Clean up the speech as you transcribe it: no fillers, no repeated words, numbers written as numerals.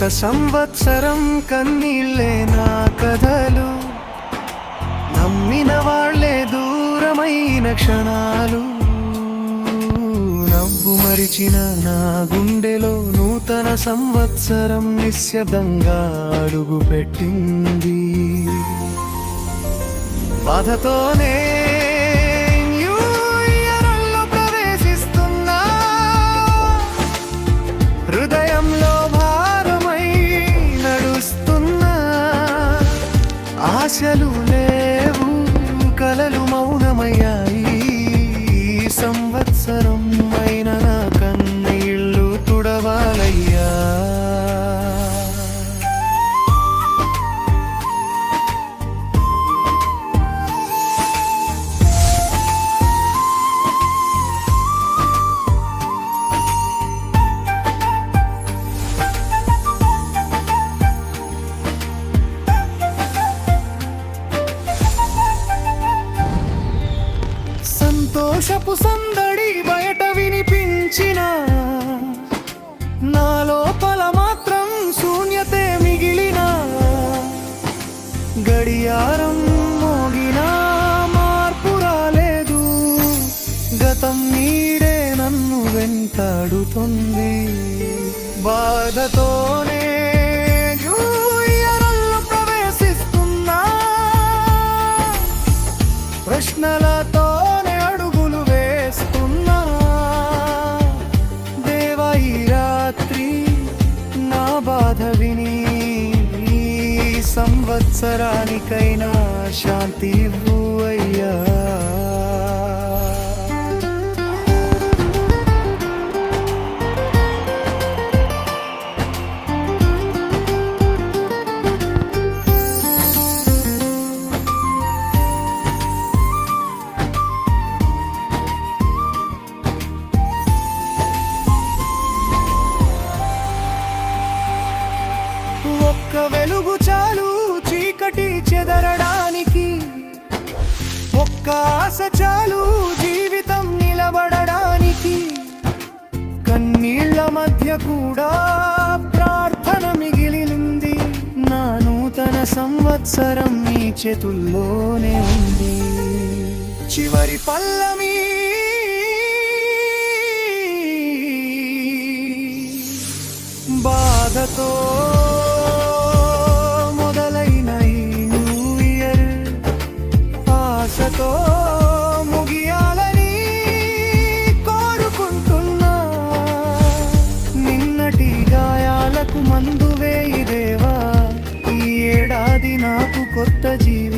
సంవత్సరం కన్నీళ్ళే నా కథలు, నమ్మిన వాళ్ళే దూరమైన క్షణాలు. నవ్వు మరిచిన నా గుండెలో నూతన సంవత్సరం నిశ్శబ్దంగా అడుగు పెట్టింది. బాధతోనే ఆశలు లేవు, కలలు మౌనమయ్యాయి. సంవత్సరం అయిన నా కన్నీళ్ళు తుడవాలయ్యా. సంతోషపు సందడి బయట వినిపించిన నా లోపల మాత్రం శూన్యతే మిగిలిన. గడియారం మోగినా మార్పు రాలేదు, గతం నీడే నన్ను వెంటాడుతుంది. బాధతోనే ప్రవేశిస్తున్నా, ప్రశ్నలతో బాధ విని సంవత్సరానికైనా శాంతి ఇవ్వు అయ్యా. ఒక్క వెలుగు చాలు చీకటి చెదరడానికి, ఒక్క ఆశ చాలు జీవితం నిలబడడానికి. కన్నీళ్ల మధ్య కూడా ప్రార్థన మిగిలింది, నా నూతన సంవత్సరం నీ చేతుల్లోనే ఉంది. చివరి పల్లవి బాధతో మొదలైన ఈ న్యూ ఇయర్ ఆశతో ముగియాలని కోరుకుంటున్నా. నిన్నటి గాయాలకు మందు వేయి దేవా, ఈ ఏడాది నాకు కొత్త జీవితం